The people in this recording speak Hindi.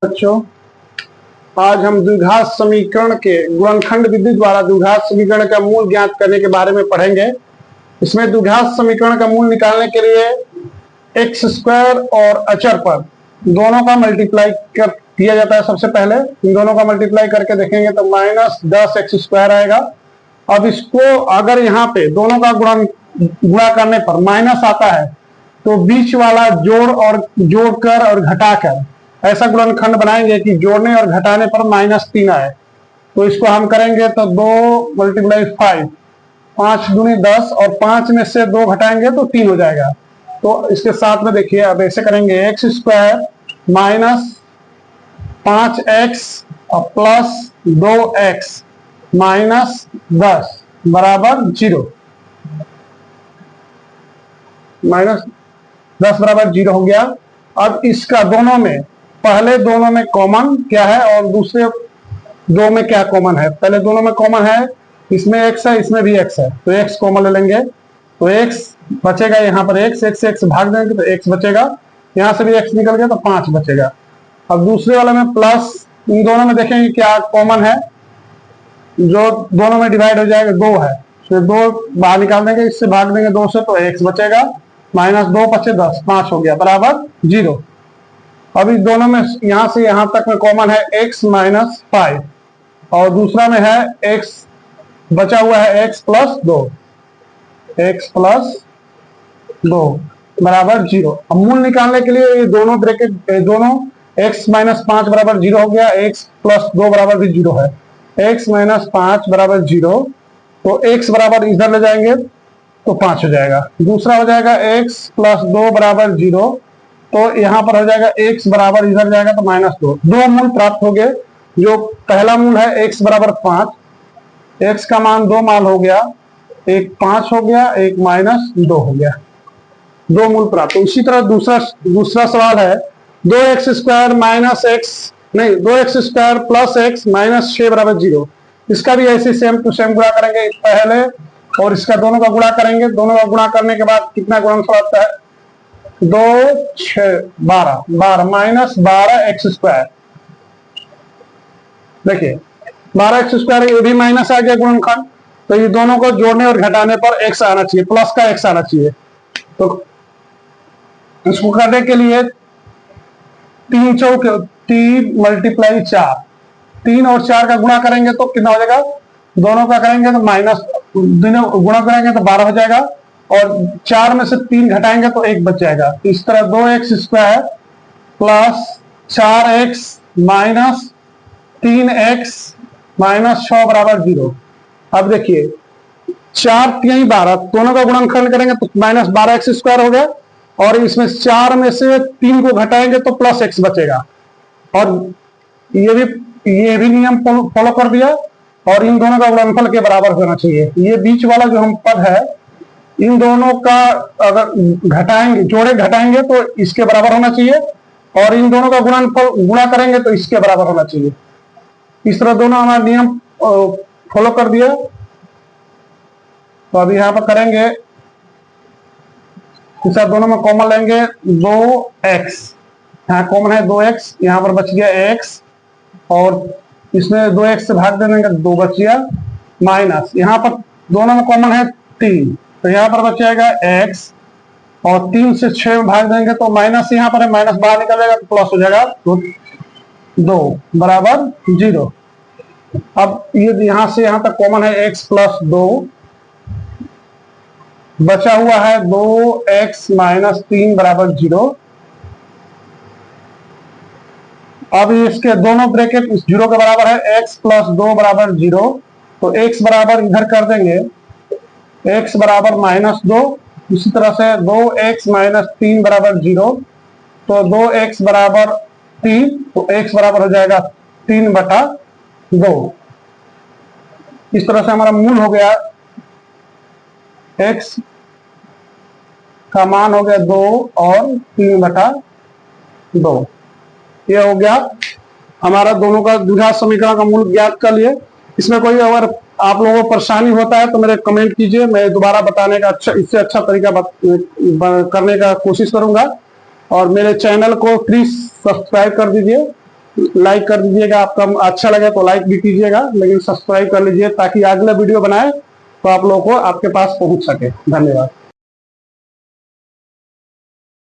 बच्चों, आज हम द्विघात समीकरण के गुणनखंड विधि द्वारा द्विघात समीकरण का मूल ज्ञात करने के बारे में पढ़ेंगे। इसमें द्विघात समीकरण का मूल निकालने के लिए एक्स स्क्वायर और अचर पर दोनों का मल्टीप्लाई कर किया जाता है। सबसे पहले इन दोनों का मल्टीप्लाई करके देखेंगे तो -10x² आएगा। अब इसको अगर यहाँ पे दोनों का गुणा करने पर माइनस आता है तो बीच वाला जोड़कर और घटाकर ऐसा गुणनखंड बनाएंगे कि जोड़ने और घटाने पर -3 आए। तो इसको हम करेंगे तो 2 × 5, 5 दूनी 10 और 5 में से 2 घटाएंगे तो 3 हो जाएगा। तो इसके साथ में देखिए अब ऐसे करेंगे x² -5x प्लस 2x -10 बराबर 0। -10 बराबर 0 हो गया। अब इसका दोनों में पहले दोनों में कॉमन क्या है और दूसरे दो में क्या कॉमन है। पहले दोनों में कॉमन है, इसमें x है, इसमें भी x है, तो x कॉमन ले लेंगे तो x बचेगा। यहाँ पर x भाग देंगे तो x बचेगा, यहाँ से भी x निकल गया तो 5 बचेगा। अब दूसरे वाले में प्लस, इन दोनों में देखेंगे क्या कॉमन है, जो दोनों में डिवाइड हो जाएगा 2 है, तो 2 बाहर निकाल देंगे, इससे भाग देंगे 2 से तो x बचेगा, -2 × 10 5 हो गया बराबर 0। अब इस दोनों में यहां से यहां तक में कॉमन है x -5 और दूसरा में है x बचा हुआ है x + 2 बराबर 0। अब मूल निकालने के लिए ये दोनों ब्रैकेट दोनों x -5 बराबर 0 हो गया, x + 2 बराबर भी 0 है। x -5 बराबर 0 तो x बराबर इधर ले जाएंगे तो 5 हो जाएगा। दूसरा हो जाएगा x + 2 बराबर 0, तो यहाँ पर हो जाएगा x बराबर इधर जाएगा तो -2। 2 मूल प्राप्त हो गए। जो पहला मूल है x बराबर 5, x का मान 2 मान हो गया, एक 5 हो गया, एक -2 हो गया, 2 मूल प्राप्त। तो इसी तरह दूसरा सवाल है 2x² + x -6 बराबर 0। इसका भी ऐसे सेम टू सेम गुणा करेंगे पहले और इसका दोनों का गुणा करेंगे। दोनों का गुणा करने के बाद कितना गुणनफल आता है, 2 6 12 -12x²। देखिए 12x² ये भी माइनस आ गया गुणनखंड, तो ये दोनों को जोड़ने और घटाने पर x आना चाहिए, प्लस का x आना चाहिए। तो इसको करने के लिए 3 × 4, 3 और 4 का गुणा करेंगे तो कितना हो जाएगा, दोनों का करेंगे तो गुणा करेंगे तो 12 हो जाएगा और 4 में से 3 घटाएंगे तो 1 बच जाएगा। इस तरह 2x² + 4x -3x -6 बराबर 0। अब देखिए 4 3 12 दोनों का गुणनखंड करेंगे तो -12x² हो गया और इसमें 4 में से 3 को घटाएंगे तो +x बचेगा। और ये भी नियम फॉलो कर दिया और इन दोनों का गुणनफल के बराबर होना चाहिए। ये बीच वाला जो हम पद है, इन दोनों का अगर घटाएंगे तो इसके बराबर होना चाहिए और इन दोनों का गुणा करेंगे तो इसके बराबर होना चाहिए। इस तरह दोनों हमारा नियम फॉलो कर दिया। तो अभी यहाँ पर करेंगे, इस दोनों में कॉमन लेंगे 2x, यहाँ कॉमन है 2x, यहाँ पर बच गया x और इसमें 2x से भाग देने का 2 बच गया, माइनस यहाँ पर दोनों में कॉमन है 3, तो यहाँ पर बच जाएगा x और 3 से 6 में भाग देंगे तो माइनस यहाँ पर है, माइनस बाहर निकल जाएगा तो प्लस हो जाएगा, तो 2 बराबर 0। अब ये यहां से यहां तक कॉमन है x + 2, बचा हुआ है 2x -3 बराबर 0। अब इसके दोनों ब्रैकेट इस 0 के बराबर है, x + 2 बराबर 0, तो x बराबर इधर कर देंगे, x बराबर -2। इसी तरह से 2x -3 बराबर 0, तो 2x बराबर 3, तो x बराबर हो जाएगा 3/2। इस तरह से हमारा मूल हो गया, x का मान हो गया 2 और 3/2। ये हो गया हमारा दोनों का द्विघात समीकरण का मूल ज्ञात कर लिए। इसमें कोई अगर आप लोगों को परेशानी होता है तो मेरे कमेंट कीजिए, मैं दोबारा बताने का इससे अच्छा तरीका करने का कोशिश करूंगा। और मेरे चैनल को प्लीज सब्सक्राइब कर दीजिए। लाइक कर दीजिएगा, आपका अच्छा लगे तो लाइक भी कीजिएगा, लेकिन सब्सक्राइब कर लीजिए ताकि अगला वीडियो बनाए तो आप लोगों को आपके पास पहुंच सके। धन्यवाद।